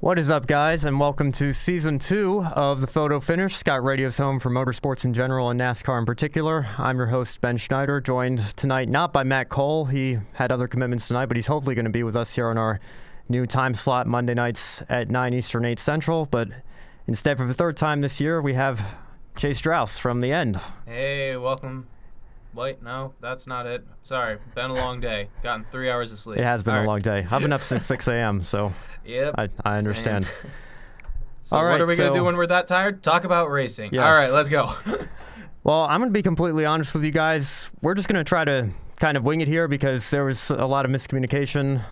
What is up, guys, and welcome to Season 2 of The Photo Finish, Scot Radio's home for motorsports in general and NASCAR in particular. I'm your host, Ben Schneider, joined tonight not by Matt Cole. He had other commitments tonight, but he's hopefully going to be with us here on our new time slot, Monday nights at 9 Eastern, 8 Central. But instead, for the third time this year, we have Chase Draus from The End. Hey, welcome. Wait, no, that's not it. Sorry, been a long day. Gotten 3 hours of sleep. It has been a long day. I've been up since 6 a.m., so yep, I understand. So all right, what are we going to do when we're that tired? Talk about racing. Yes. All right, let's go. Well, I'm going to be completely honest with you guys. We're just going to try to kind of wing it here because there was a lot of miscommunication.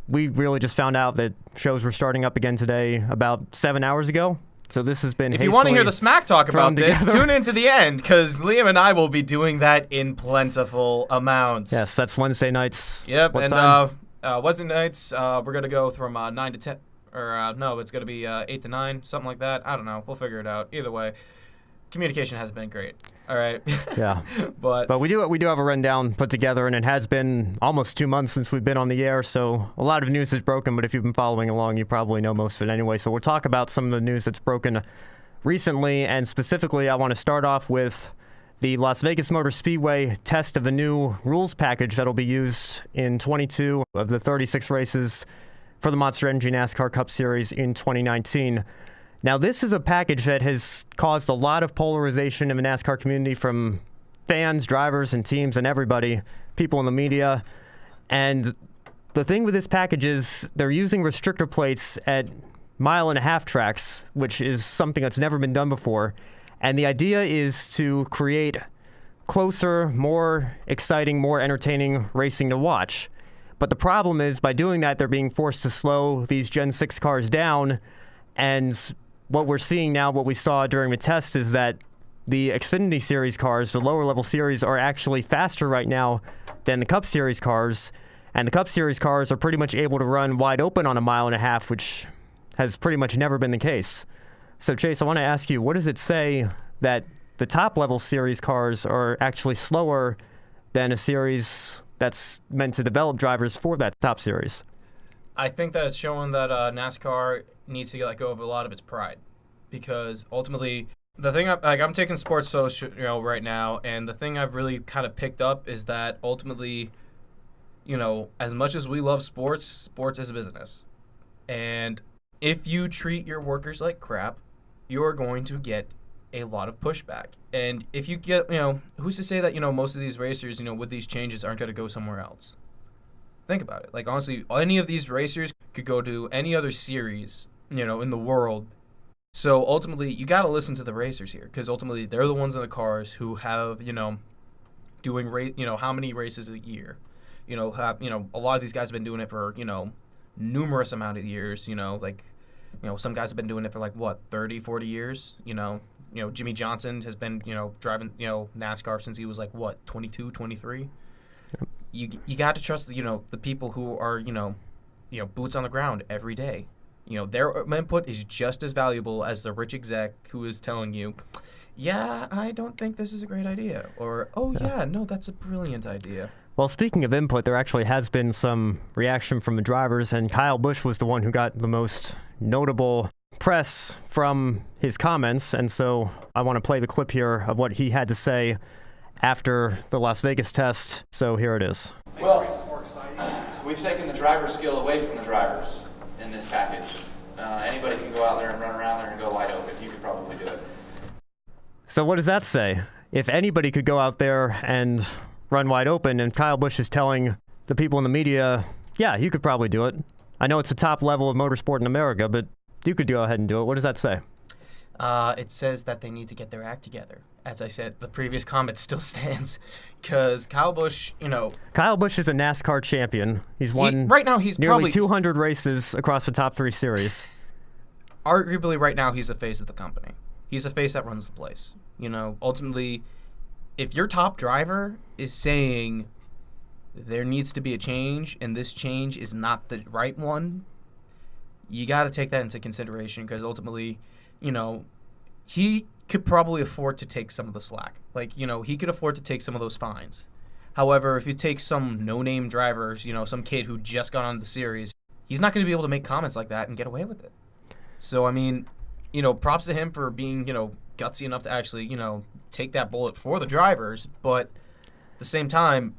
We really just found out that shows were starting up again today about 7 hours ago. So this has been If you want to hear the smack talk about this, tune in to the end, because Liam and I will be doing that in plentiful amounts. Yes, that's Wednesday nights. Yep, what and time? Wednesday nights, we're going to go from 9 to 10, or no, it's going to be 8 to 9, something like that. I don't know. We'll figure it out. Either way, communication hasn't been great. All right. Yeah. But we do have a rundown put together, and it has been almost 2 months since we've been on the air, so a lot of news is broken, but if you've been following along, you probably know most of it anyway. So we'll talk about some of the news that's broken recently, and specifically I want to start off with the Las Vegas Motor Speedway test of the new rules package that'll be used in 22 of the 36 races for the Monster Energy NASCAR Cup Series in 2019. Now, this is a package that has caused a lot of polarization in the NASCAR community from fans, drivers, and teams, and everybody, people in the media. And the thing with this package is they're using restrictor plates at mile-and-a-half tracks, which is something that's never been done before. And the idea is to create closer, more exciting, more entertaining racing to watch. But the problem is, by doing that, they're being forced to slow these Gen 6 cars down, and what we're seeing now, what we saw during the test, is that the Xfinity Series cars, the lower-level series, are actually faster right now than the Cup Series cars, and the Cup Series cars are pretty much able to run wide open on a mile-and-a-half, which has pretty much never been the case. So, Chase, I want to ask you, what does it say that the top-level series cars are actually slower than a series that's meant to develop drivers for that top series? I think that it's showing that NASCAR needs to let go of a lot of its pride, because ultimately the thing I'm taking sports social right now, and the thing I've really kind of picked up is that ultimately, as much as we love sports, sports is a business, and if you treat your workers like crap, you're going to get a lot of pushback. And if you get, who's to say that most of these racers with these changes aren't going to go somewhere else? Think about it. Like, honestly, any of these racers could go to any other series, in the world. So ultimately, you got to listen to the racers here, because ultimately they're the ones in the cars who have, doing how many races a year. A lot of these guys have been doing it for, numerous amount of years, some guys have been doing it for 30, 40 years, Jimmy Johnson has been, driving, NASCAR since he was 22, 23. Yep. You got to trust, the people who are, boots on the ground every day. Their input is just as valuable as the rich exec who is telling you, yeah, I don't think this is a great idea. Or, yeah, no, that's a brilliant idea. Well, speaking of input, there actually has been some reaction from the drivers, and Kyle Busch was the one who got the most notable press from his comments, and so I want to play the clip here of what he had to say after the Las Vegas test, so here it is. Well, we've taken the driver skill away from the drivers in this package. Anybody can go out there and run around there and go wide open. You could probably do it. So what does that say? If anybody could go out there and run wide open, and Kyle Busch is telling the people in the media, yeah, you could probably do it. I know it's the top level of motorsport in America, but you could go ahead and do it. What does that say? It says that they need to get their act together. As I said, the previous comment still stands, because Kyle Busch, Kyle Busch is a NASCAR champion. He's won right now. He's nearly probably 200 races across the top 3 series. Arguably, right now, he's the face of the company. He's the face that runs the place. Ultimately, if your top driver is saying there needs to be a change and this change is not the right one, you got to take that into consideration, because ultimately, he could probably afford to take some of the slack. He could afford to take some of those fines. However, if you take some no-name drivers, some kid who just got on the series, he's not going to be able to make comments like that and get away with it. So, I mean, props to him for being, gutsy enough to actually, take that bullet for the drivers. But at the same time,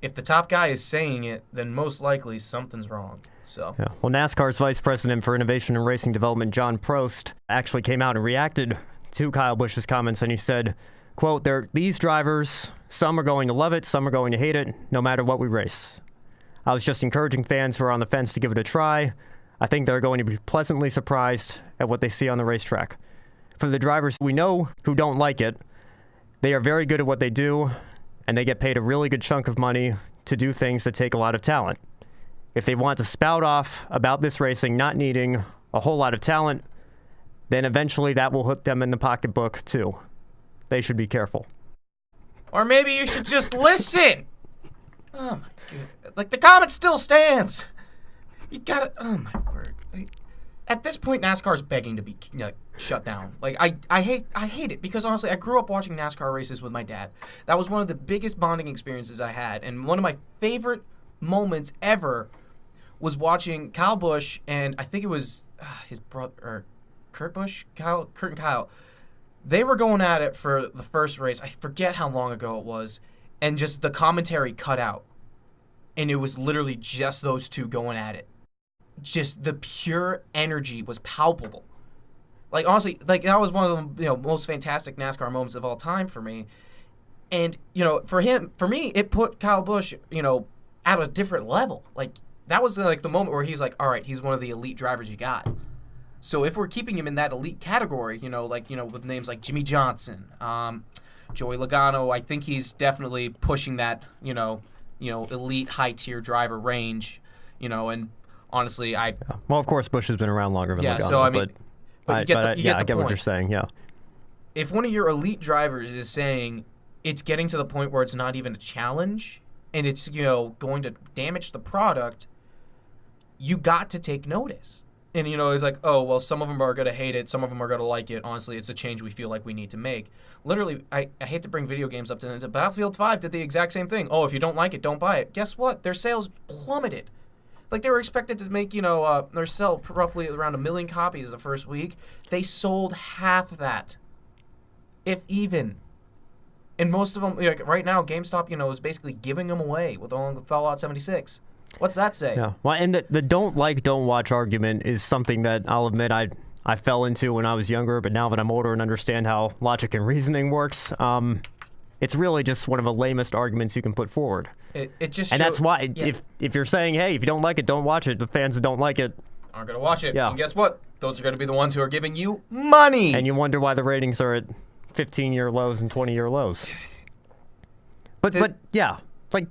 if the top guy is saying it, then most likely something's wrong. So, yeah. Well, NASCAR's Vice President for Innovation and Racing Development, John Prost, actually came out and reacted to Kyle Busch's comments, and he said, quote, these drivers, some are going to love it, some are going to hate it, no matter what we race. I was just encouraging fans who are on the fence to give it a try. I think they're going to be pleasantly surprised at what they see on the racetrack. For the drivers we know who don't like it, they are very good at what they do, and they get paid a really good chunk of money to do things that take a lot of talent. If they want to spout off about this racing not needing a whole lot of talent, then eventually that will hook them in the pocketbook too. They should be careful. Or maybe you should just listen. Oh my god! Like, the comment still stands. You gotta. Oh my word! At this point, NASCAR's begging to be shut down. Like, I hate it, because honestly, I grew up watching NASCAR races with my dad. That was one of the biggest bonding experiences I had, and one of my favorite moments ever was watching Kyle Busch and I think it was his brother, or Kurt Busch, Kurt and Kyle. They were going at it for the first race. I forget how long ago it was, and just the commentary cut out, and it was literally just those two going at it. Just the pure energy was palpable. Like, honestly, like, that was one of the most fantastic NASCAR moments of all time for me. And for me, it put Kyle Busch at a different level. Like, that was like the moment where he's like, all right, he's one of the elite drivers you got. So if we're keeping him in that elite category, with names like Jimmy Johnson, Joey Logano, I think he's definitely pushing that, elite high-tier driver range, and honestly, Well, of course, Busch has been around longer than Logano, so I mean, I get what you're saying, yeah. If one of your elite drivers is saying it's getting to the point where it's not even a challenge and it's, going to damage the product, you got to take notice. And, it's like, oh, well, some of them are going to hate it. Some of them are going to like it. Honestly, it's a change we feel like we need to make. Literally, I hate to bring video games up to Battlefield 5 did the exact same thing. Oh, if you don't like it, don't buy it. Guess what? Their sales plummeted. Like, they were expected to make, or sell roughly around 1 million copies the first week. They sold half that, if even. And most of them, like, right now, GameStop, is basically giving them away with Fallout 76. What's that say? Yeah. Well, and the don't watch argument is something that I'll admit I fell into when I was younger, but now that I'm older and understand how logic and reasoning works, it's really just one of the lamest arguments you can put forward. It just and that's why if you're saying, hey, if you don't like it, don't watch it, the fans that don't like it aren't going to watch it. Yeah. And guess what? Those are going to be the ones who are giving you money. And you wonder why the ratings are at 15-year lows and 20-year lows. But yeah, like,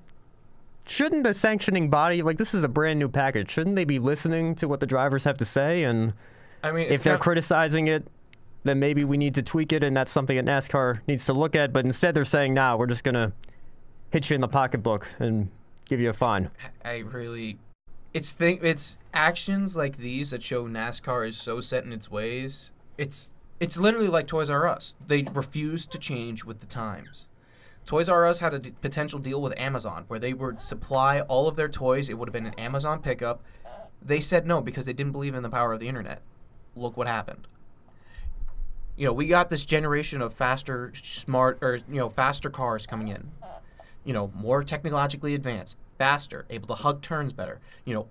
shouldn't the sanctioning body, like, this is a brand new package, shouldn't they be listening to what the drivers have to say? And I mean, if they're criticizing it, then maybe we need to tweak it, and that's something that NASCAR needs to look at. But instead they're saying, nah, we're just going to hit you in the pocketbook and give you a fine. It's actions like these that show NASCAR is so set in its ways. It's literally like Toys R Us. They refuse to change with the times. Toys R Us had a potential deal with Amazon where they would supply all of their toys. It would have been an Amazon pickup. They said no because they didn't believe in the power of the internet. Look what happened. We got this generation of faster cars coming in. More technologically advanced, faster, able to hug turns better.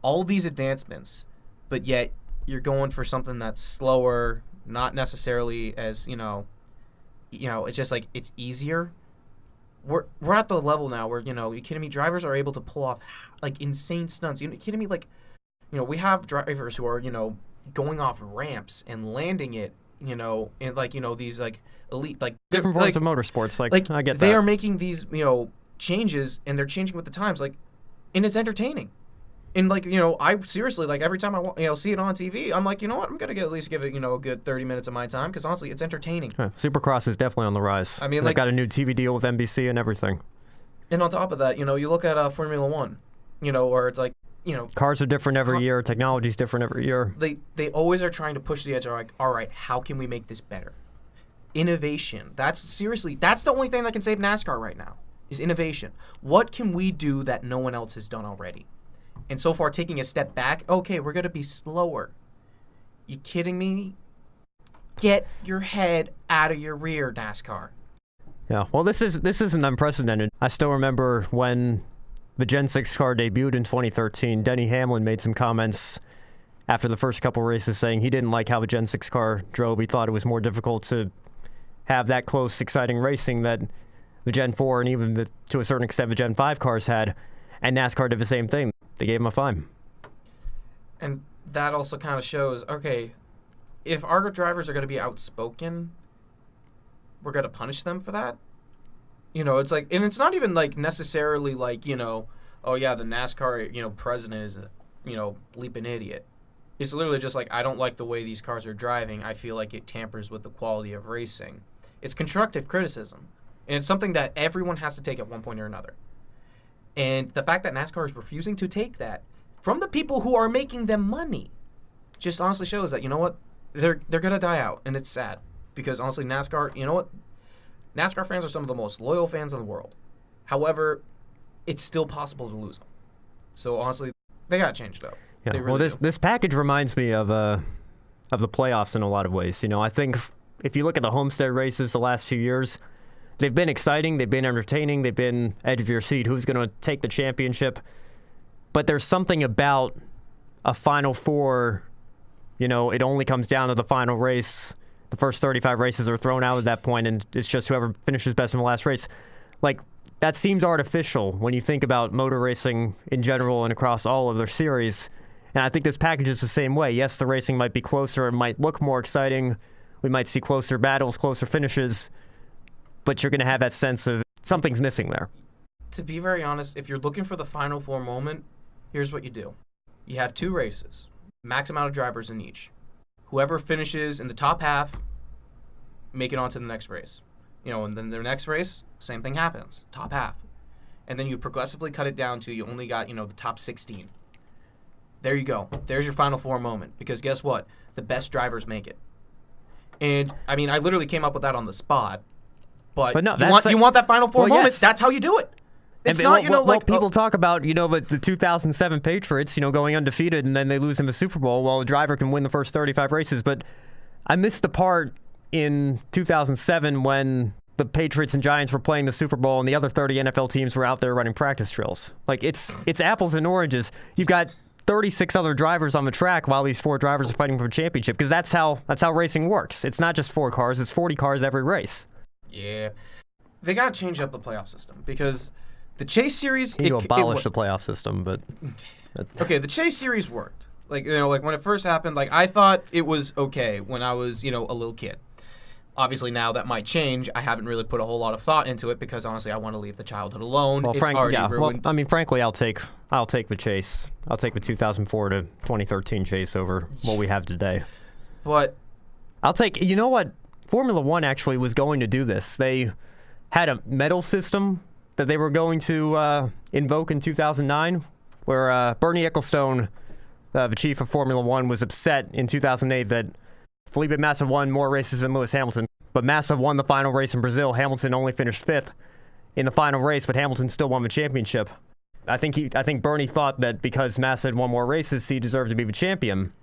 All these advancements, but yet you're going for something that's slower, not necessarily as, it's just like it's easier. We're at the level now where, you kidding me? Drivers are able to pull off like insane stunts. You kidding me? Like, we have drivers who are, going off ramps and landing it, in like, these like elite, like different forms of motorsports. Like I get that. They are making these, changes, and they're changing with the times. Like, and it's entertaining. And like, I seriously, like, every time I see it on TV, I'm like, you know what? I'm gonna at least give it, a good 30 minutes of my time, because honestly, it's entertaining. Supercross is definitely on the rise. I mean, they've got a new TV deal with NBC and everything. And on top of that, you look at Formula One, where it's like, cars are different every year, technology's different every year. They always are trying to push the edge. They're like, all right, how can we make this better? Innovation. That's the only thing that can save NASCAR right now, is innovation. What can we do that no one else has done already? And so far, taking a step back, okay, we're going to be slower. You kidding me? Get your head out of your rear, NASCAR. Yeah, well, this isn't unprecedented. I still remember when the Gen 6 car debuted in 2013, Denny Hamlin made some comments after the first couple races saying he didn't like how the Gen 6 car drove. He thought it was more difficult to have that close, exciting racing that the Gen 4 and even, to a certain extent, the Gen 5 cars had. And NASCAR did the same thing. They gave him a fine. And that also kind of shows, okay, if our drivers are going to be outspoken, we're going to punish them for that? You know, it's like, and it's not even like necessarily like, you know, oh yeah, the NASCAR, you know, president is a, you know, bleeping idiot. It's literally just like, I don't like the way these cars are driving. I feel like it tampers with the quality of racing. It's constructive criticism. And it's something that everyone has to take at one point or another. And the fact that NASCAR is refusing to take that from the people who are making them money just honestly shows that, you know what, they're going to die out. And it's sad. Because honestly, NASCAR, you know what? NASCAR fans are some of the most loyal fans in the world. However, it's still possible to lose them. So honestly, they got to change, though. Yeah. They really Well, this package reminds me of the playoffs in a lot of ways. You know, I think if you look at the Homestead races the last few years, they've been exciting, they've been entertaining, they've been edge of your seat. Who's going to take the championship? But there's something about a Final Four. You know, it only comes down to the final race. The first 35 races are thrown out at that point, and it's just whoever finishes best in the last race. Like, that seems artificial when you think about motor racing in general and across all of their series. And I think this package is the same way. Yes, the racing might be closer, it might look more exciting. We might see closer battles, closer finishes. But you're going to have that sense of something's missing there. To be very honest, if you're looking for the Final Four moment, here's what you do. You have 2 races, max amount of drivers in each. Whoever finishes in the top half, make it on to the next race. You know, and then their next race, same thing happens, top half. And then you progressively cut it down to you only got, you know, the top 16. There you go. There's your Final Four moment. Because guess what? The best drivers make it. And, I mean, I literally came up with that on the spot. But no, you want that Final Four moment, yes. That's how you do it. It's not, you know, like... people talk about, you know, the 2007 Patriots, you know, going undefeated and then they lose in the Super Bowl while a driver can win the first 35 races. But I missed the part in 2007 when the Patriots and Giants were playing the Super Bowl and the other 30 NFL teams were out there running practice drills. Like, it's apples and oranges. You've got 36 other drivers on the track while these 4 drivers are fighting for a championship, because that's how racing works. It's not just 4 cars, it's 40 cars every race. Yeah. They got to change up the playoff system because the Chase Series... You abolish the playoff system, but... Okay, the Chase Series worked. Like, you know, like when it first happened, like I thought it was okay when I was, you know, a little kid. Obviously now that might change. I haven't really put a whole lot of thought into it because honestly I want to leave the childhood alone. Well, it's already ruined. Well, I mean, frankly, I'll take the Chase. I'll take the 2004 to 2013 Chase over what we have today. But I'll take... You know what? Formula One actually was going to do this. They had a medal system that they were going to invoke in 2009, where Bernie Ecclestone, the chief of Formula One, was upset in 2008 that Felipe Massa won more races than Lewis Hamilton, but Massa won the final race in Brazil. Hamilton only finished 5th in the final race, but Hamilton still won the championship. I think Bernie thought that because Massa had won more races, he deserved to be the champion.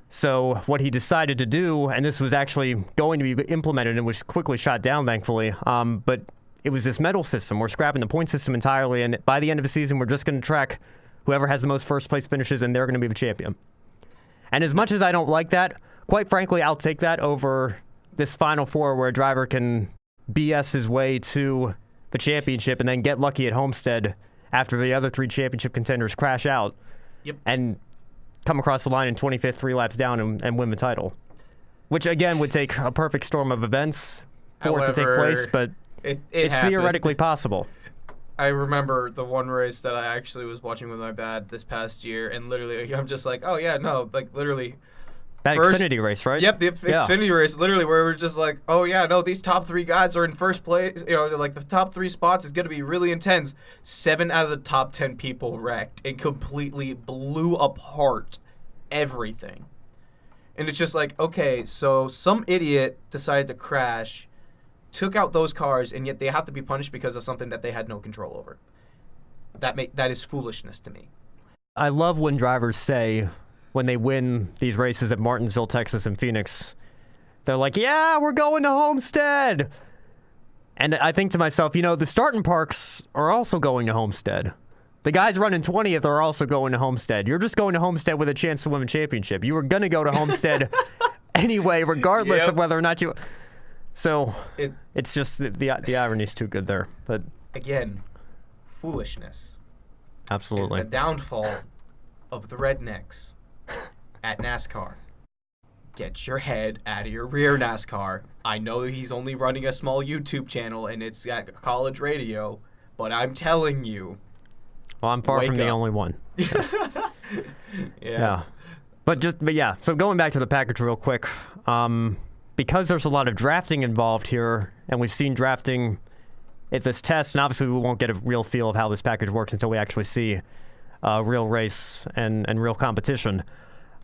So what he decided to do, and this was actually going to be implemented and was quickly shot down, thankfully, but it was this medal system. We're scrapping the point system entirely, and by the end of the season, we're just going to track whoever has the most first-place finishes, and they're going to be the champion. And as much as I don't like that, quite frankly, I'll take that over this Final Four where a driver can BS his way to the championship and then get lucky at Homestead after the other 3 championship contenders crash out. Yep. And come across the line in 25th, 3 laps down, and win the title. Which, again, would take a perfect storm of events for it to take place, but it's theoretically possible. I remember the one race that I actually was watching with my dad this past year, and literally, I'm just like, oh, yeah, no, like, literally. That Xfinity race, right? Yep, the Xfinity race, literally, where we're just like, oh, yeah, no, these top 3 guys are in first place. You know, like, the top 3 spots is going to be really intense. 7 out of the top 10 people wrecked and completely blew apart everything. And it's just like, okay, so some idiot decided to crash, took out those cars, and yet they have to be punished because of something that they had no control over. That is foolishness to me. I love when drivers say when they win these races at Martinsville, Texas, and Phoenix. They're like, yeah, we're going to Homestead. And I think to myself, the starting parks are also going to Homestead. The guys running 20th are also going to Homestead. You're just going to Homestead with a chance to win a championship. You were going to go to Homestead anyway, regardless of whether or not you... So it's just the irony's too good there. But again, foolishness. Absolutely. Is the downfall of the rednecks at NASCAR. Get your head out of your rear, NASCAR. I know he's only running a small YouTube channel and it's at college radio, but I'm telling you. Well, I'm far from the only one. Yes. Yeah. But yeah. So going back to the package real quick, because there's a lot of drafting involved here, and we've seen drafting at this test, and obviously we won't get a real feel of how this package works until we actually see a real race and real competition.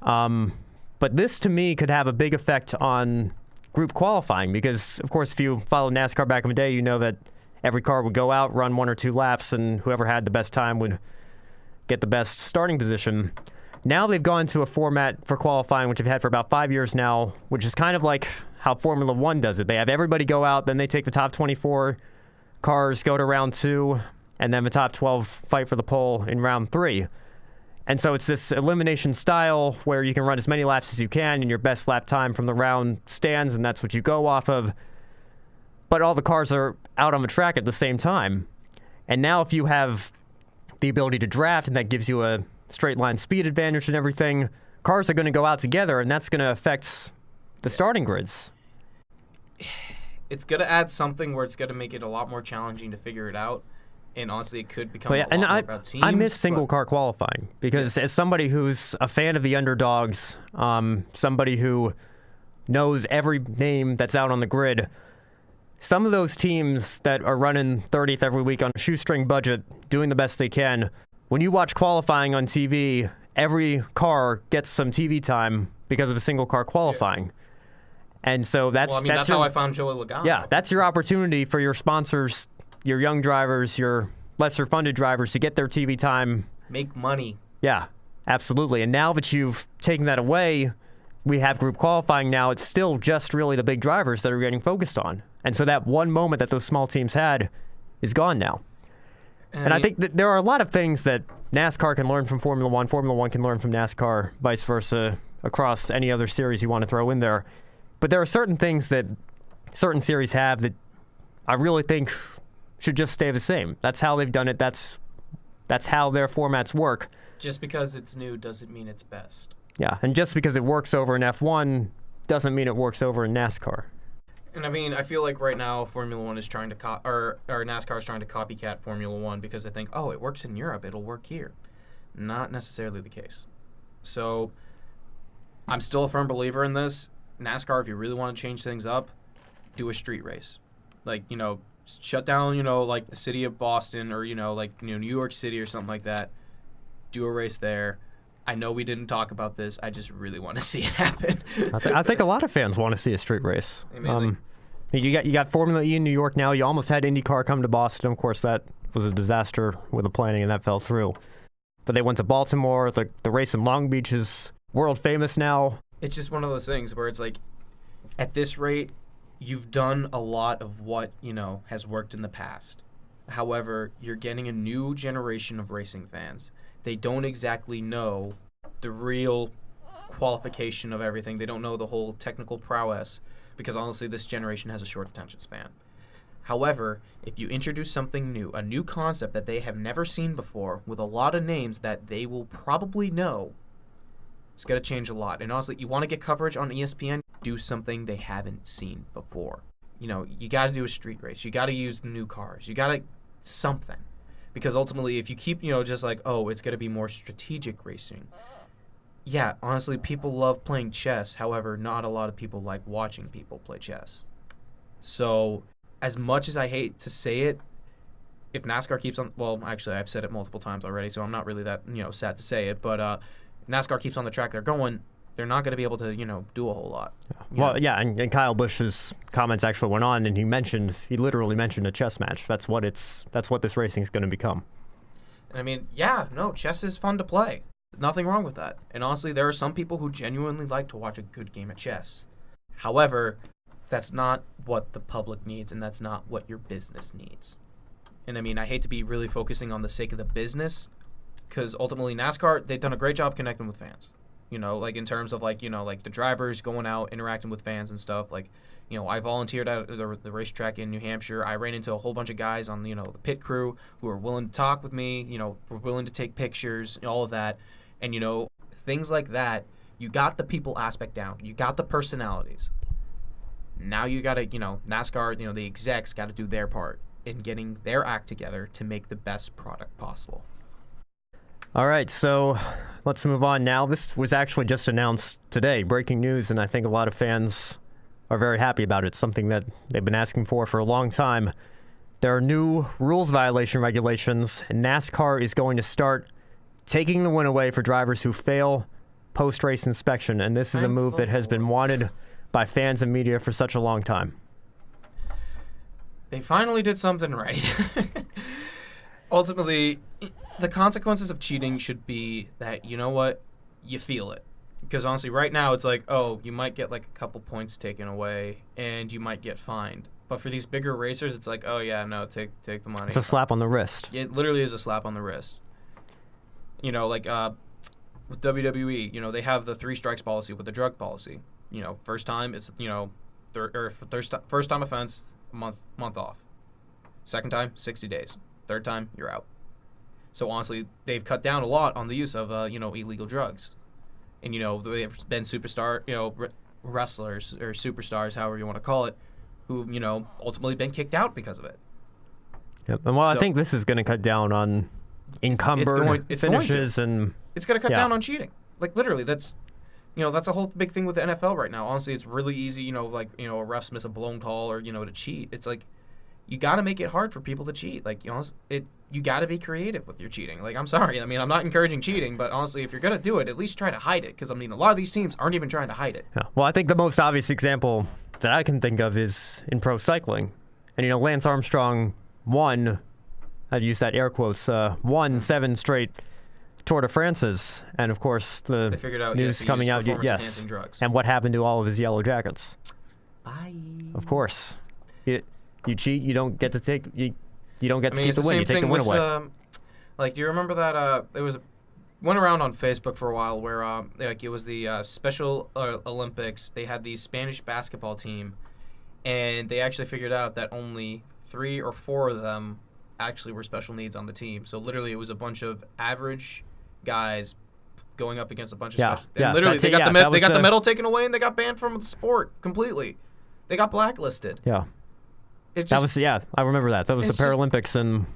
But this, to me, could have a big effect on group qualifying because, of course, if you followed NASCAR back in the day, you know that every car would go out, run 1 or 2 laps, and whoever had the best time would get the best starting position. Now they've gone to a format for qualifying, which they've had for about 5 years now, which is kind of like how Formula One does it. They have everybody go out, then they take the top 24 cars, go to round 2, and then the top 12 fight for the pole in round 3. And so it's this elimination style where you can run as many laps as you can, and your best lap time from the round stands, and that's what you go off of. But all the cars are out on the track at the same time. And now if you have the ability to draft, and that gives you a straight line speed advantage and everything, cars are going to go out together, and that's going to affect the starting grids. It's going to add something where it's going to make it a lot more challenging to figure it out. And honestly, it could become a lot more about teams. I miss single car qualifying because as somebody who's a fan of the underdogs, somebody who knows every name that's out on the grid, some of those teams that are running 30th every week on a shoestring budget, doing the best they can, when you watch qualifying on TV, every car gets some TV time because of a single car qualifying. Yeah. And so that's how I found Joey Logano. Yeah, that's your opportunity for your sponsors, your young drivers, your lesser funded drivers to get their TV time. Make money. Yeah, absolutely. And now that you've taken that away, we have group qualifying now. It's still just really the big drivers that are getting focused on. And so that one moment that those small teams had is gone now. And I think that there are a lot of things that NASCAR can learn from Formula One. Formula One can learn from NASCAR, vice versa, across any other series you want to throw in there. But there are certain things that certain series have that I really think should just stay the same. That's how they've done it. That's how their formats work. Just because it's new doesn't mean it's best. Yeah, and just because it works over in F1 doesn't mean it works over in NASCAR. And I mean, I feel like right now Formula One is trying to or NASCAR is trying to copycat Formula One because they think, oh, it works in Europe, it'll work here. Not necessarily the case. So I'm still a firm believer in this. NASCAR, if you really want to change things up, do a street race. Like, shut down, like the city of Boston or, New York City or something like that. Do a race there. I know we didn't talk about this. I just really want to see it happen. I think a lot of fans want to see a street race. You got Formula E in New York now. You almost had IndyCar come to Boston. Of course, that was a disaster with the planning, and that fell through. But they went to Baltimore. The race in Long Beach is world famous now. It's just one of those things where it's like, at this rate, you've done a lot of what, has worked in the past. However, you're getting a new generation of racing fans. They don't exactly know the real qualification of everything. They don't know the whole technical prowess because, honestly, this generation has a short attention span. However, if you introduce something new, a new concept that they have never seen before with a lot of names that they will probably know, it's going to change a lot. And honestly, you want to get coverage on ESPN, do something they haven't seen before. You got to do a street race. You got to use the new cars. You got to something. Because ultimately, if you keep, just like, oh, it's going to be more strategic racing. Yeah, honestly, people love playing chess. However, not a lot of people like watching people play chess. So, as much as I hate to say it, if NASCAR keeps on, well, actually, I've said it multiple times already, so I'm not really that, sad to say it. But NASCAR keeps on the track they're going, they're not going to be able to, do a whole lot. Yeah, and Kyle Busch's comments actually went on, and he literally mentioned a chess match. That's what this racing is going to become. And I mean, chess is fun to play. Nothing wrong with that. And honestly, there are some people who genuinely like to watch a good game of chess. However, that's not what the public needs, and that's not what your business needs. And I mean, I hate to be really focusing on the sake of the business, because ultimately NASCAR, they've done a great job connecting with fans. You know, like in terms of like, you know, like the drivers going out, interacting with fans and stuff. Like, you know, I volunteered at the racetrack in New Hampshire. I ran into a whole bunch of guys on, you know, the pit crew who were willing to talk with me, you know, were willing to take pictures, all of that. And, you know, things like that, you got the people aspect down. You got the personalities. Now you got to, you know, NASCAR, you know, the execs got to do their part in getting their act together to make the best product possible. All right, so let's move on now. This was actually just announced today, breaking news, and I think a lot of fans are very happy about it. It's something that they've been asking for a long time. There are new rules violation regulations, and NASCAR is going to start taking the win away for drivers who fail post-race inspection, and this is a move that has been wanted by fans and media for such a long time. They finally did something right. Ultimately, the consequences of cheating should be that, you know what, you feel it. Because honestly, right now, it's like, oh, you might get like a couple points taken away, and you might get fined. But for these bigger racers, it's like, oh yeah, no, take the money. It's a slap on the wrist. It literally is a slap on the wrist. You know, like with WWE, you know, they have the 3 strikes policy with the drug policy. You know, first time it's, you know, first time offense, a month off. Second time, 60 days. Third time, you're out. So honestly, they've cut down a lot on the use of you know, illegal drugs. And you know, they've been superstar, you know, wrestlers or superstars, however you want to call it, who, you know, ultimately been kicked out because of it. Yep. And well, I think this is going to cut down on encumbered finishes, and it's going to cut down on cheating. Like literally, that's, you know, that's a whole big thing with the NFL right now. Honestly, it's really easy, you know, like, you know, a refs miss a blown call or, you know, to cheat. It's like, you got to make it hard for people to cheat. Like, you know, you got to be creative with your cheating. Like, I'm sorry. I mean, I'm not encouraging cheating, but honestly, if you're going to do it, at least try to hide it. Because, I mean, a lot of these teams aren't even trying to hide it. Yeah. Well, I think the most obvious example that I can think of is in pro cycling. And, you know, Lance Armstrong won, I'd use that air quotes, won 7 straight Tour de France's. And, of course, the they figured out, news coming out, yes. Drugs. And what happened to all of his yellow jackets? Bye. Of course. You cheat, you don't get to take you don't get to keep the win. You take the win away. Like, do you remember that it went around on Facebook for a while where like it was the Special Olympics. They had the Spanish basketball team, and they actually figured out that only 3 or 4 of them actually were special needs on the team. So literally, it was a bunch of average guys going up against a bunch of special. And literally, they got the medal taken away, and they got banned from the sport completely. They got blacklisted. Yeah. I remember that. That was the Paralympics, and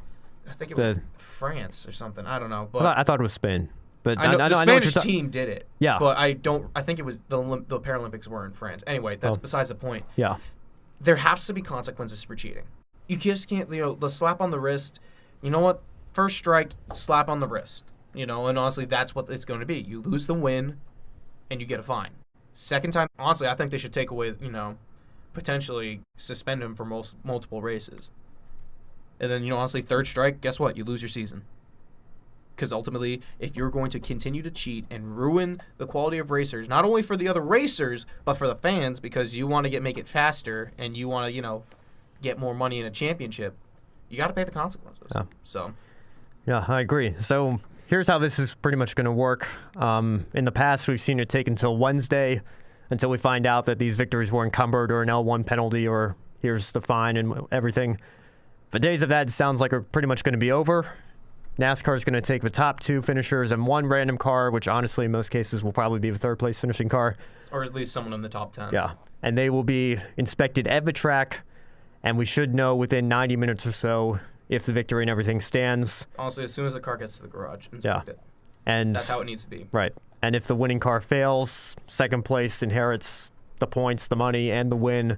I think it was France or something. I don't know, but I thought it was Spain. But I know the Spanish team did it. Yeah, but I think it was the Paralympics were in France. Anyway, that's besides the point. Yeah, there has to be consequences for cheating. You just can't, you know, the slap on the wrist. You know what? First strike, slap on the wrist. You know, and honestly, that's what it's going to be. You lose the win, and you get a fine. Second time, honestly, I think they should take away, you know, potentially suspend him for multiple races. And then, you know, honestly, third strike, guess what? You lose your season. Because ultimately, if you're going to continue to cheat and ruin the quality of racers, not only for the other racers, but for the fans, because you want to make it faster and you want to, you know, get more money in a championship, you got to pay the consequences. Yeah. So, yeah, I agree. So here's how this is pretty much going to work. In the past, we've seen it take until Wednesday until we find out that these victories were encumbered or an L1 penalty or here's the fine and everything. The days of that sounds like are pretty much going to be over. NASCAR is going to take the top 2 finishers and 1 random car, which honestly in most cases will probably be the 3rd place finishing car. Or at least someone in the top 10. Yeah. And they will be inspected at the track, and we should know within 90 minutes or so if the victory and everything stands. Honestly, as soon as the car gets to the garage, inspect it. And that's how it needs to be. Right. And if the winning car fails, 2nd place inherits the points, the money, and the win.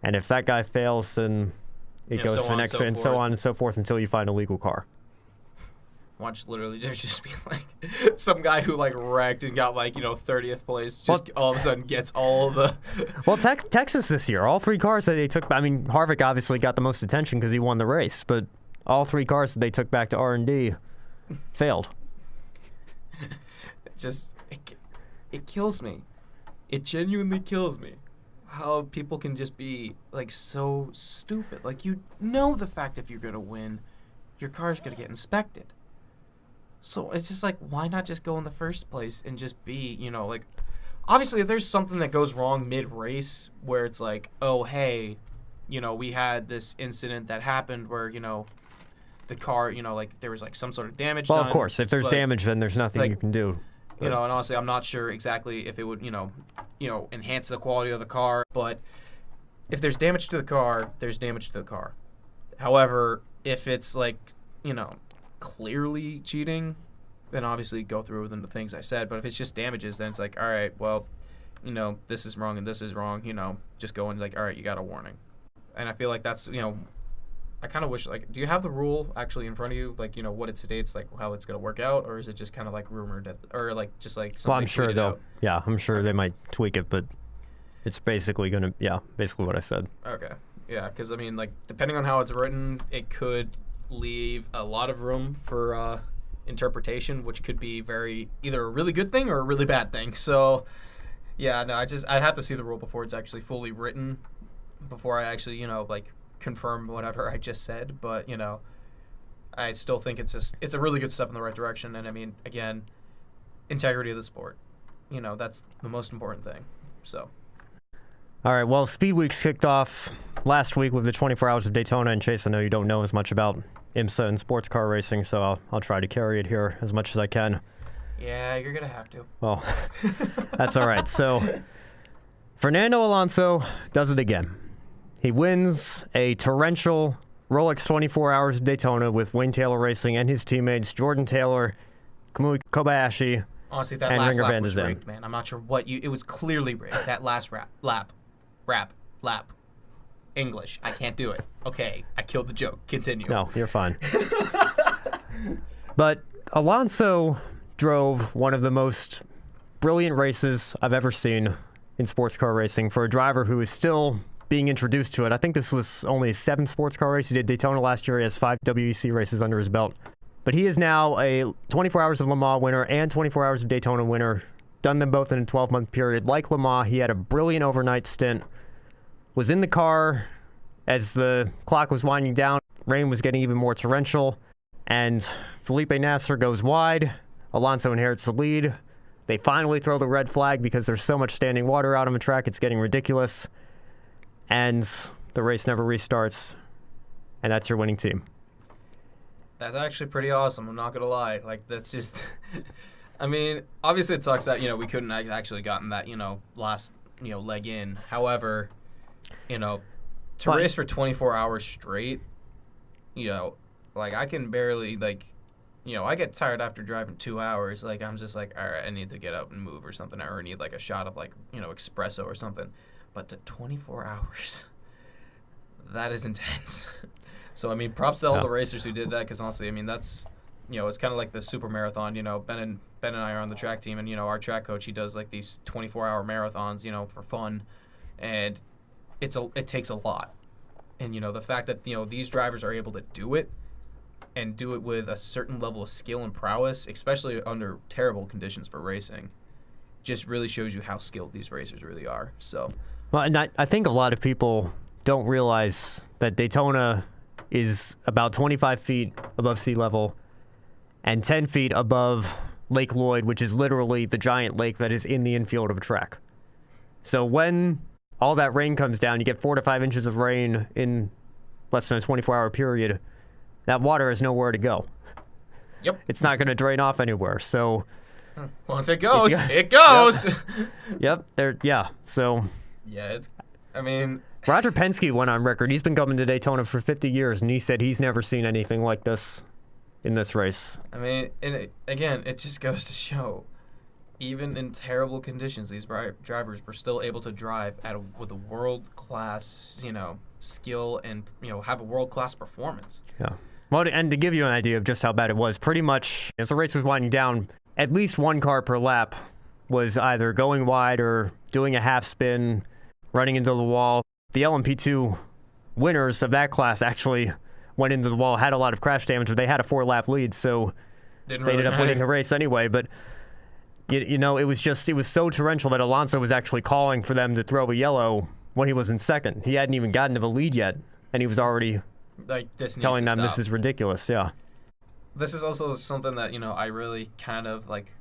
And if that guy fails, then it goes for next, and so on and so forth until you find a legal car. Watch literally there's just be like some guy who like wrecked and got like, you know, 30th place just all of a sudden gets all the Well, Texas this year, all 3 cars that they took, I mean, Harvick obviously got the most attention because he won the race, but all 3 cars that they took back to R&D failed. It kills me. It genuinely kills me how people can just be like so stupid. Like, you know, the fact if you're gonna win, your car's gonna get inspected. So it's just like, why not just go in the first place and just be, you know, like, obviously if there's something that goes wrong mid-race where it's like, oh, hey, you know, we had this incident that happened where, you know, the car, you know, like there was like some sort of damage Well, done. of course, if there's damage, then there's nothing you can do. You know, and honestly, I'm not sure exactly if it would, you know, enhance the quality of the car. But if there's damage to the car, there's damage to the car. However, if it's like, you know, clearly cheating, then obviously go through with the things I said. But if it's just damages, then it's like, all right, well, you know, this is wrong and this is wrong. You know, just go and like, all right, you got a warning. And I feel like that's, you know, I kind of wish, like, do you have the rule actually in front of you, like, you know, what it states, like how it's going to work out, or is it just kind of like rumored, or like just like something? Well, I'm sure they'll, out? yeah, I'm sure they might tweak it, but it's basically going to, yeah, basically what I said. Okay. Yeah, because I mean, like, depending on how it's written, it could leave a lot of room for interpretation, which could be either a really good thing or a really bad thing. So, yeah, no, I'd have to see the rule before it's actually fully written, before I actually, you know, like, confirm whatever I just said. But, you know, I still think it's a really good step in the right direction. And I mean, again, integrity of the sport, you know, that's the most important thing. So. All right, well, Speed Week's kicked off last week with the 24 Hours of Daytona, and Chase, I know you don't know as much about IMSA and sports car racing, so I'll try to carry it here as much as I can. Yeah, you're going to have to. Well, that's all right. So, Fernando Alonso does it again. He wins a torrential Rolex 24 Hours of Daytona with Wayne Taylor Racing and his teammates Jordan Taylor, Kamui Kobayashi, honestly, that and last Ringer lap Van was der Zand. rigged, man. I'm not sure what it was clearly rigged. That last lap. English. I can't do it. Okay, I killed the joke. Continue. No, you're fine. But Alonso drove one of the most brilliant races I've ever seen in sports car racing for a driver who is still being introduced to it. I think this was only his 7th sports car race. He did Daytona last year. He has 5 WEC races under his belt. But he is now a 24 Hours of Le Mans winner and 24 Hours of Daytona winner. Done them both in a 12-month period. Like Le Mans, he had a brilliant overnight stint. Was in the car as the clock was winding down. Rain was getting even more torrential. And Felipe Nasser goes wide. Alonso inherits the lead. They finally throw the red flag because there's so much standing water out on the track. It's getting ridiculous. And the race never restarts. And that's your winning team. That's actually pretty awesome. I'm not going to lie. Like, that's just... I mean, obviously it sucks that, you know, we couldn't actually gotten that, you know, last, you know, leg in. However, you know, to race for 24 hours straight, you know, like, I can barely, like, you know, I get tired after driving 2 hours. Like, I'm just like, all right, I need to get up and move or something, or I need, like, a shot of, like, you know, espresso or something. But to 24 hours, that is intense. So, I mean, props to all the racers who did that, because honestly, I mean, that's, you know, it's kind of like the super marathon. You know, Ben and I are on the track team, and, you know, our track coach, he does, like, these 24-hour marathons, you know, for fun. And it takes a lot. And, you know, the fact that, you know, these drivers are able to do it and do it with a certain level of skill and prowess, especially under terrible conditions for racing, just really shows you how skilled these racers really are. So, well, and I think a lot of people don't realize that Daytona is about 25 feet above sea level and 10 feet above Lake Lloyd, which is literally the giant lake that is in the infield of a track. So when all that rain comes down, you get 4 to 5 inches of rain in less than a 24-hour period, that water has nowhere to go. Yep. It's not going to drain off anywhere. So once it goes, it goes. Yep. So yeah, I mean, Roger Penske went on record. He's been coming to Daytona for 50 years, and he said he's never seen anything like this in this race. I mean, and again, it just goes to show, even in terrible conditions, these drivers were still able to drive with a world-class, you know, skill and, you know, have a world-class performance. Yeah. Well, and to give you an idea of just how bad it was, pretty much as the race was winding down, at least one car per lap was either going wide or doing a half spin, running into the wall. The LMP2 winners of that class actually went into the wall, had a lot of crash damage, but they had a 4-lap lead, so they ended up winning the race anyway. But you know, it was so torrential that Alonso was actually calling for them to throw a yellow when he was in second. He hadn't even gotten to the lead yet, and he was already telling them this is ridiculous. Yeah. This is also something that, you know, I really kind of like,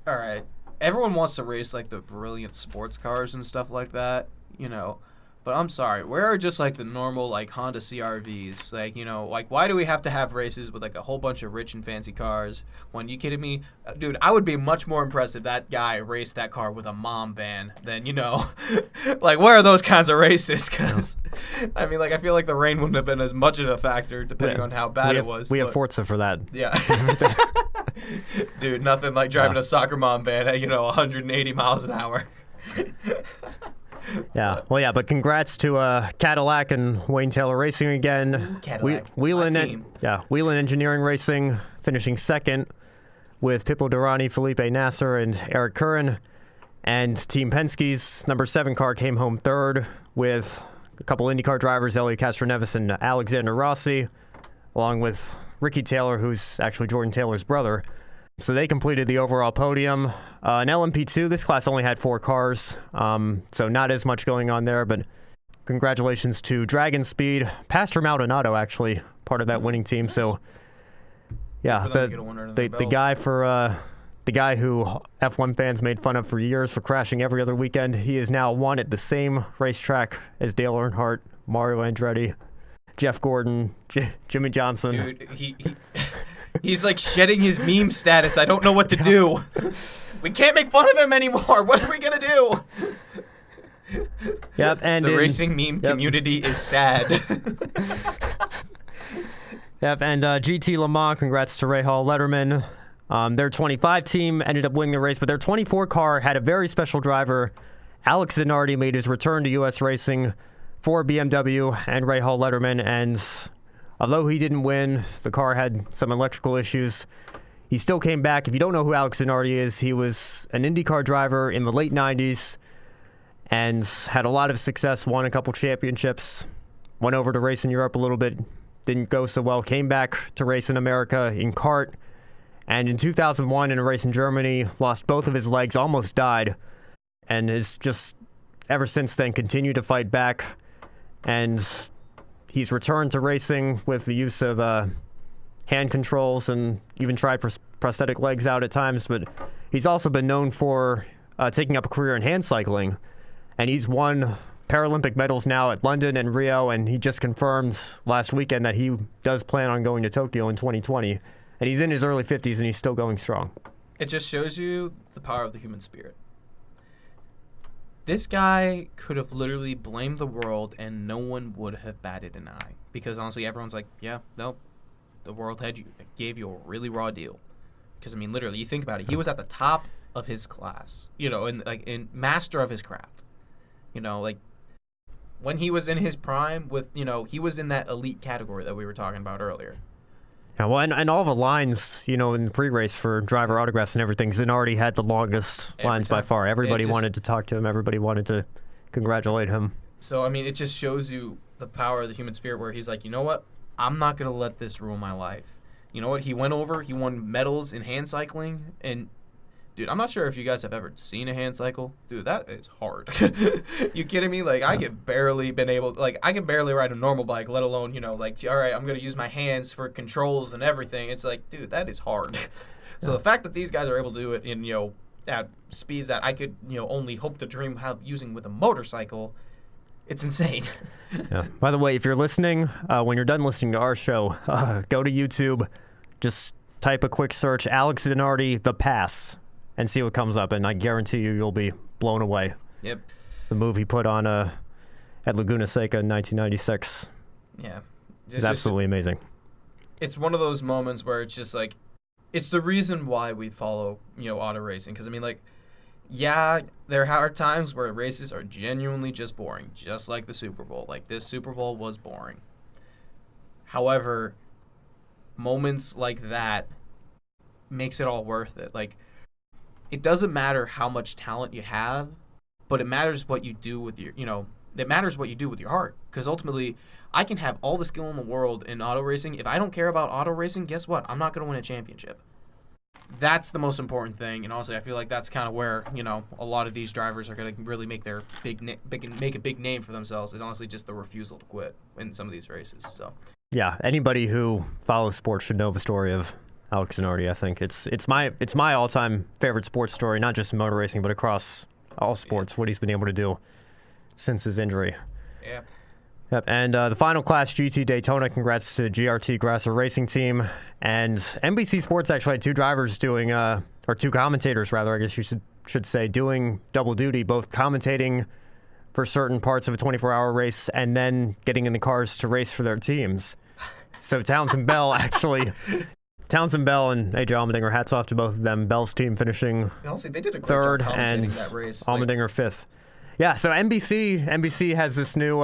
all right, everyone wants to race like the brilliant sports cars and stuff like that, you know, but I'm sorry, where are just like the normal like Honda CR-Vs? Like, you know, like why do we have to have races with like a whole bunch of rich and fancy cars? When you kidding me? Dude, I would be much more impressed if that guy raced that car with a mom van than, you know, like where are those kinds of races? Because, I mean, like I feel like the rain wouldn't have been as much of a factor depending on how bad it was. We have Forza for that. Yeah. Dude, nothing like driving a soccer mom van at, you know, 180 miles an hour. Yeah, well, yeah, but congrats to Cadillac and Wayne Taylor Racing again. Ooh, Cadillac, Whelen Engineering Racing finishing second with Pipo Derani, Felipe Nasser, and Eric Curran. And Team Penske's number 7 car came home third with a couple IndyCar drivers, Elio Castroneves and Alexander Rossi, along with Ricky Taylor, who's actually Jordan Taylor's brother. So they completed the overall podium. In LMP2, this class only had 4 cars, so not as much going on there, but congratulations to Dragon Speed. Pastor Maldonado, actually, part of that winning team. So, yeah, the guy who F1 fans made fun of for years for crashing every other weekend, he is now won at the same racetrack as Dale Earnhardt, Mario Andretti, Jeff Gordon, Jimmy Johnson. Dude, he's like shedding his meme status. I don't know what to do. We can't make fun of him anymore. What are we going to do? Yep, and the racing meme community is sad. Yep, and GT Le Mans, congrats to Rahal Letterman. Their 25 team ended up winning the race, but their 24 car had a very special driver. Alex Zanardi made his return to U.S. racing for BMW and Rahal Letterman, and although he didn't win, the car had some electrical issues. He still came back. If you don't know who Alex Zanardi is, he was an IndyCar driver in the late 90s and had a lot of success, won a couple championships, went over to race in Europe a little bit, didn't go so well, came back to race in America in kart, and in 2001 in a race in Germany, lost both of his legs, almost died, and has just ever since then continued to fight back. And he's returned to racing with the use of hand controls and even tried prosthetic legs out at times, but he's also been known for taking up a career in hand cycling, and he's won Paralympic medals now at London and Rio, and he just confirmed last weekend that he does plan on going to Tokyo in 2020, and he's in his early 50s and he's still going strong. It just shows you the power of the human spirit. This guy could have literally blamed the world and no one would have batted an eye. Because honestly, everyone's like, yeah, no, the world gave you a really raw deal. Because, I mean, literally, you think about it. He was at the top of his class, you know, in master of his craft. You know, like, when he was in his prime with, you know, he was in that elite category that we were talking about earlier. Yeah, well, and all the lines, you know, in the pre-race for driver autographs and everything, Zanardi had the longest lines by far. Everybody wanted to talk to him. Everybody wanted to congratulate him. So, I mean, it just shows you the power of the human spirit where he's like, you know what? I'm not going to let this ruin my life. You know what? He went over. He won medals in hand cycling. And, dude, I'm not sure if you guys have ever seen a hand cycle. Dude, that is hard. You kidding me? Like, I can barely ride a normal bike, let alone, you know, like, all right, I'm going to use my hands for controls and everything. It's like, dude, that is hard. So the fact that these guys are able to do it in, you know, at speeds that I could, you know, only hope to dream of using with a motorcycle, it's insane. Yeah. By the way, if you're listening, when you're done listening to our show, go to YouTube, just type a quick search, Alex Zanardi, The Pass, and see what comes up, and I guarantee you'll be blown away. Yep. The move he put on at Laguna Seca in 1996. Yeah. It's absolutely amazing. It's one of those moments where it's just like, it's the reason why we follow, you know, auto racing. Because, I mean, like, yeah, there are times where races are genuinely just boring, just like the Super Bowl. Like, this Super Bowl was boring. However, moments like that makes it all worth it. Like, it doesn't matter how much talent you have, but it matters what you do with your, you know, it matters what you do with your heart. Because ultimately, I can have all the skill in the world in auto racing. If I don't care about auto racing, guess what? I'm not going to win a championship. that's the most important thing. And also, I feel like that's kind of where, a lot of these drivers are going to really make their make a big name for themselves, is honestly just the refusal to quit in some of these races. So Yeah, anybody who follows sports should know the story of Alex Zanardi. I think it's my all-time favorite sports story, not just in motor racing, but across all sports, what he's been able to do since his injury. Yeah. Yep, and the final class, GT Daytona, congrats to GRT Grasser Racing Team. And NBC Sports actually had two drivers doing, or two commentators, rather, I guess you should say, doing double duty, both commentating for certain parts of a 24-hour race and then getting in the cars to race for their teams. So Townsend Bell and AJ Allmendinger, hats off to both of them. Bell's team finishing honestly, they did a great third job and commentating that race. Allmendinger fifth. Yeah, so NBC has this new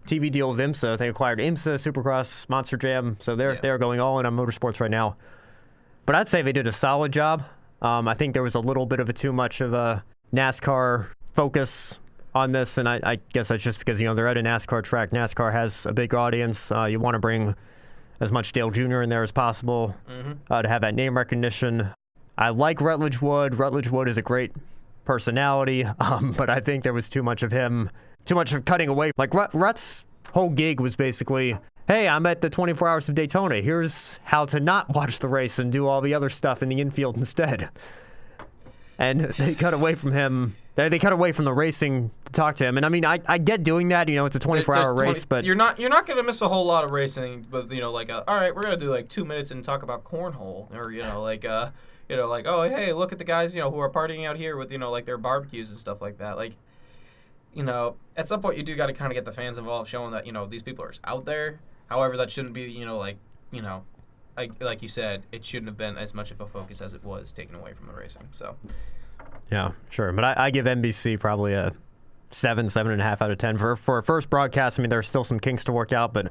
TV deal with IMSA. They acquired IMSA, Supercross, Monster Jam, so they're going all in on motorsports right now. But I'd say they did a solid job. I think there was a little bit of too much of a NASCAR focus on this, and I guess that's just because they're at a NASCAR track. NASCAR has a big audience. You want to bring as much Dale Jr. in there as possible to have that name recognition. I like Rutledge Wood. Rutledge Wood is a great personality, but I think there was too much of cutting away. Like Rut's whole gig was basically, hey, I'm at the 24 Hours of Daytona. Here's how to not watch the race and do all the other stuff in the infield instead. And they cut away from him. They cut away from the racing to talk to him. And I mean, I get doing that. It's a 24-hour race, but you're not gonna miss a whole lot of racing. But all right, we're gonna do like 2 minutes and talk about cornhole, or oh, hey, look at the guys, who are partying out here with, like their barbecues and stuff like that. Like, at some point you do got to kind of get the fans involved, showing that, these people are out there. However, that shouldn't be, like you said, it shouldn't have been as much of a focus as it was taken away from the racing. So, yeah, sure. But I give NBC probably a 7.5 out of 10 for a first broadcast. I mean, there's still some kinks to work out, but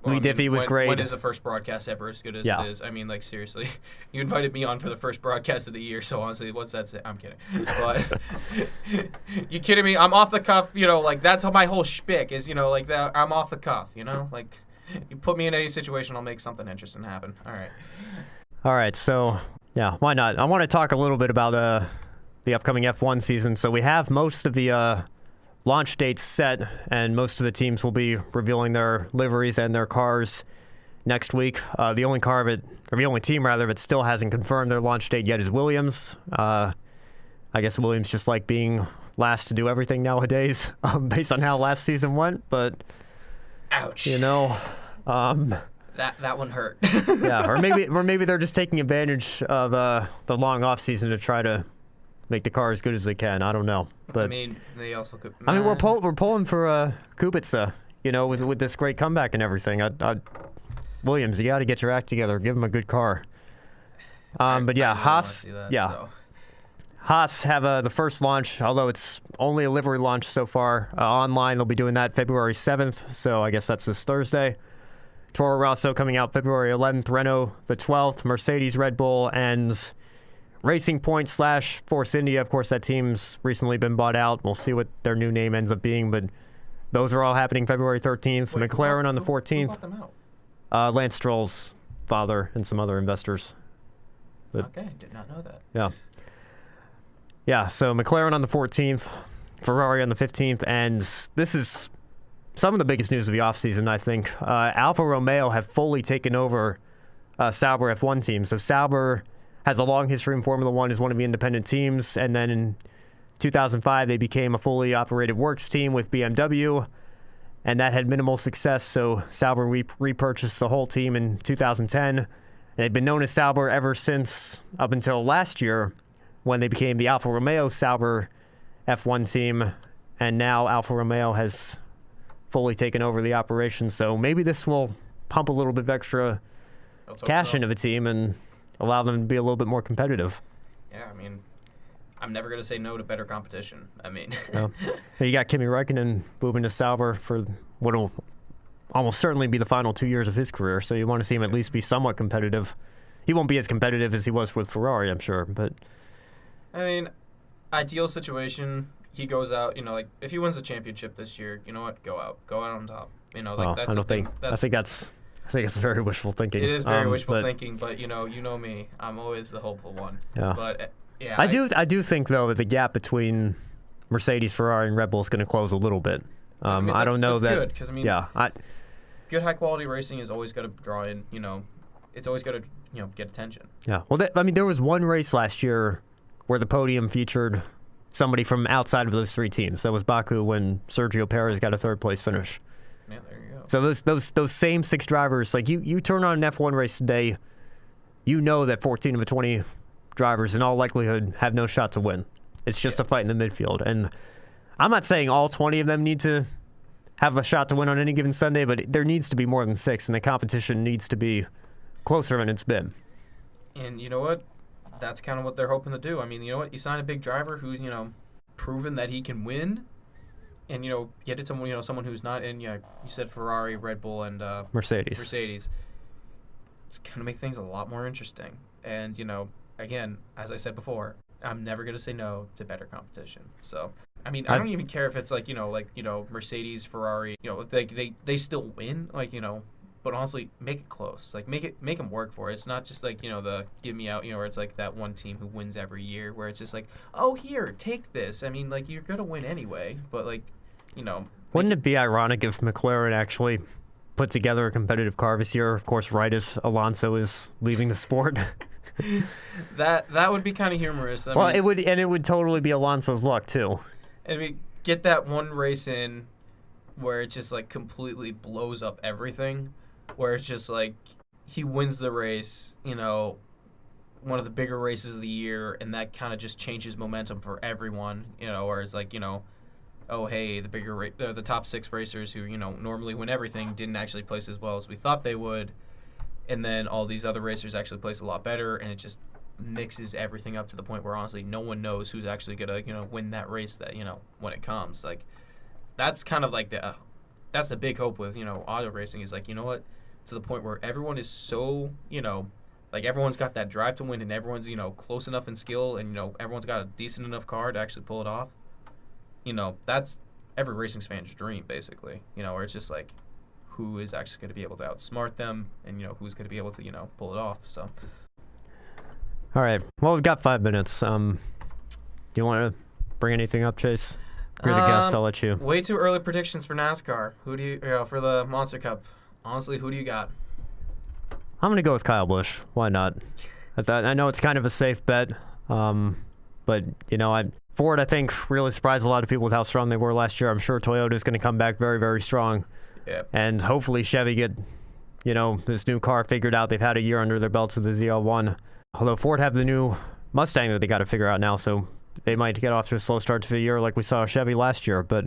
Lee Diffie was great. When is the first broadcast ever as good as it is? I mean, like, seriously. You invited me on for the first broadcast of the year, so honestly, what's that say? I'm kidding. But, you kidding me? I'm off the cuff, that's how my whole shtick is, like, that. I'm off the cuff, Like, you put me in any situation, I'll make something interesting happen. All right, so, yeah, why not? I want to talk a little bit about the upcoming F1 season. So we have most of the launch dates set, and most of the teams will be revealing their liveries and their cars next week. The only team that still hasn't confirmed their launch date yet is Williams. I guess Williams just like being last to do everything nowadays, based on how last season went. But ouch, that one hurt. Yeah, or maybe they're just taking advantage of the long off season to try to make the car as good as they can. I don't know, but I mean, they also could. I mean, we're pulling for Kubica, with this great comeback and everything. Williams, you got to get your act together. Give him a good car. But yeah, Haas. Haas have the first launch, although it's only a livery launch so far. Online, they'll be doing that February 7th. So I guess that's this Thursday. Toro Rosso coming out February 11th. Renault the 12th. Mercedes, Red Bull, and Racing Point / Force India. Of course, that team's recently been bought out. We'll see what their new name ends up being, but those are all happening February 13th. Wait, McLaren on the 14th. Who bought them out? Lance Stroll's father and some other investors. But, okay, did not know that. Yeah. Yeah, so McLaren on the 14th, Ferrari on the 15th, and this is some of the biggest news of the offseason, I think. Alfa Romeo have fully taken over Sauber F1 team. So Sauber has a long history in Formula One as one of the independent teams, and then in 2005 they became a fully operated works team with BMW, and that had minimal success, so Sauber repurchased the whole team in 2010, and they'd been known as Sauber ever since up until last year when they became the Alfa Romeo Sauber F1 team, and now Alfa Romeo has fully taken over the operation, so maybe this will pump a little bit of extra cash into the team and allow them to be a little bit more competitive. Yeah, I mean, I'm never going to say no to better competition. I mean, you got Kimi Räikkönen moving to Sauber for what will almost certainly be the final 2 years of his career, so you want to see him at least be somewhat competitive. He won't be as competitive as he was with Ferrari, I'm sure, but I mean, ideal situation, he goes out, if he wins the championship this year, you know what, go out on top. That's the thing. I think that's I think it's very wishful thinking. It is very wishful thinking, but you know me. I'm always the hopeful one. Yeah. But yeah, I do think though that the gap between Mercedes, Ferrari, and Red Bull is going to close a little bit. I don't know that's that. good because good high quality racing is always got to draw in. It's always got to get attention. Yeah. Well, there was one race last year where the podium featured somebody from outside of those three teams. That was Baku when Sergio Perez got a third place finish. Yeah, there you go. So those same 6 drivers, like you turn on an F1 race today, you know that 14 of the 20 drivers in all likelihood have no shot to win. It's just a fight in the midfield. And I'm not saying all 20 of them need to have a shot to win on any given Sunday, but there needs to be more than 6, and the competition needs to be closer than it's been. And you know what? That's kind of what they're hoping to do. I mean, you know what? You sign a big driver who's, proven that he can win, and, get it to, someone who's not in, you said Ferrari, Red Bull, and Mercedes. It's going to make things a lot more interesting. And, again, as I said before, I'm never going to say no to better competition. So, I mean, I don't even care if it's Mercedes, Ferrari, they still win, but honestly, make it close. Like, make them work for it. It's not just the give me out, where it's like that one team who wins every year, where it's just like, oh, here, take this. I mean, you're going to win anyway, but Wouldn't it be ironic if McLaren actually put together a competitive car this year? Of course, right as Alonso is leaving the sport. That would be kind of humorous. I mean, it would totally be Alonso's luck too. And we get that one race in where it just completely blows up everything, where it's just he wins the race, one of the bigger races of the year, and that kind of just changes momentum for everyone, whereas oh hey, the top 6 racers who normally win everything didn't actually place as well as we thought they would. And then all these other racers actually place a lot better, and it just mixes everything up to the point where, honestly, no one knows who's actually going to, win that race that, when it comes. That's kind of that's the big hope with, auto racing is you know what? To the point where everyone is so, everyone's got that drive to win, and everyone's, close enough in skill, and, everyone's got a decent enough car to actually pull it off. That's every racing fan's dream, basically, where it's just who is actually going to be able to outsmart them, and who's going to be able to pull it off. So, all right. Well, we've got 5 minutes. Do you want to bring anything up, Chase? You're the guest. I'll let you. Way too early predictions for NASCAR. Who do you for the Monster Cup? Honestly, who do you got? I'm gonna go with Kyle Busch. Why not? I know it's kind of a safe bet, but Ford, I think, really surprised a lot of people with how strong they were last year. I'm sure Toyota's going to come back very, very strong. Yep. And hopefully Chevy get, this new car figured out. They've had a year under their belts with the ZL1. Although Ford have the new Mustang that they got to figure out now, so they might get off to a slow start to the year like we saw Chevy last year. But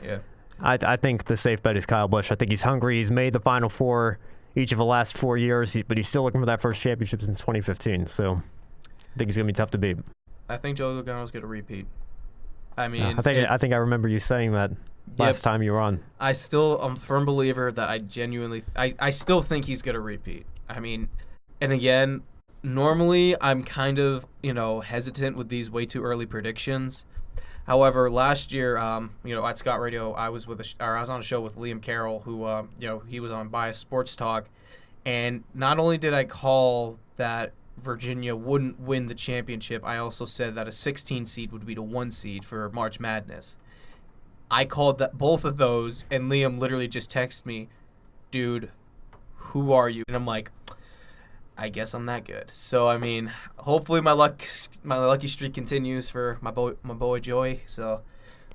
yeah, I think the safe bet is Kyle Busch. I think he's hungry. He's made the Final Four each of the last 4 years, but he's still looking for that first championship since 2015. So I think he's going to be tough to beat. I think Joey Logano's going to repeat. I mean, I think I remember you saying that last time you were on. I'm a firm believer that I still think he's going to repeat. I mean, and again, normally I'm kind of, hesitant with these way too early predictions. However, last year, at Scot Radio, I was on a show with Liam Carroll, who, he was on Bias Sports Talk, and not only did I call that Virginia wouldn't win the championship, I also said that a 16 seed would be the 1 seed for March Madness. I called that both of those, and Liam literally just texted me, "Dude, who are you?" And I'm like, I guess I'm that good. So I mean, hopefully my lucky streak continues for my boy Joey. So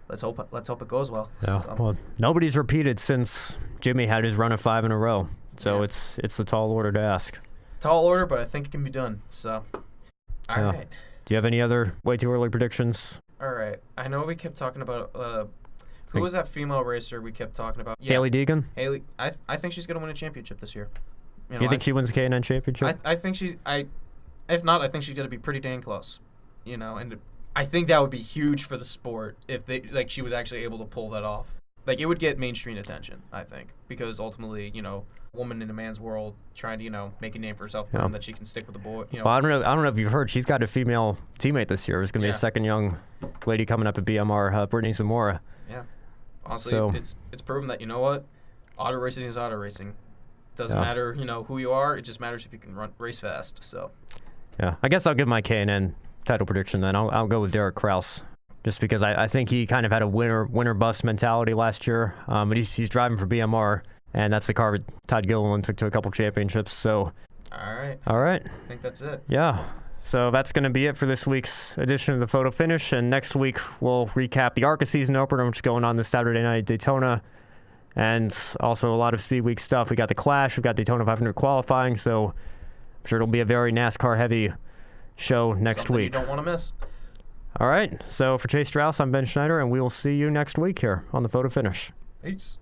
let's hope it goes well. Yeah. So. Well, nobody's repeated since Jimmy had his run of 5 in a row. So yeah. It's a tall order to ask. Tall order, but I think it can be done. So, all right. Do you have any other way too early predictions? All right. I know we kept talking about who was that female racer we kept talking about? Yeah. Haley Deegan? Haley. I think she's gonna win a championship this year. You think she wins the K&N championship? I think she's. If not, I think she's gonna be pretty dang close. And I think that would be huge for the sport if she was actually able to pull that off. It would get mainstream attention, I think, because ultimately, woman in a man's world trying to, make a name for herself, and that she can stick with the boy. Well, I don't know if you've heard, she's got a female teammate this year. There's going to be a second young lady coming up at BMR, Brittany Zamora. Yeah. Honestly, it's proven that, auto racing is auto racing. Doesn't matter, who you are. It just matters if you can race fast. So. Yeah, I guess I'll give my K&N title prediction then. I'll go with Derek Kraus, just because I think he kind of had a winner bust mentality last year. But he's driving for BMR, and that's the car Todd Gilliland took to a couple championships. So. All right. I think that's it. Yeah. So that's going to be it for this week's edition of the Photo Finish. And next week, we'll recap the ARCA season opener, which is going on this Saturday night at Daytona. And also a lot of Speed Week stuff. We got the Clash. We've got Daytona 500 qualifying. So I'm sure it'll be a very NASCAR-heavy show next Something week. You don't want to miss. All right. So for Chase Draus, I'm Ben Schneider, and we will see you next week here on the Photo Finish. Peace.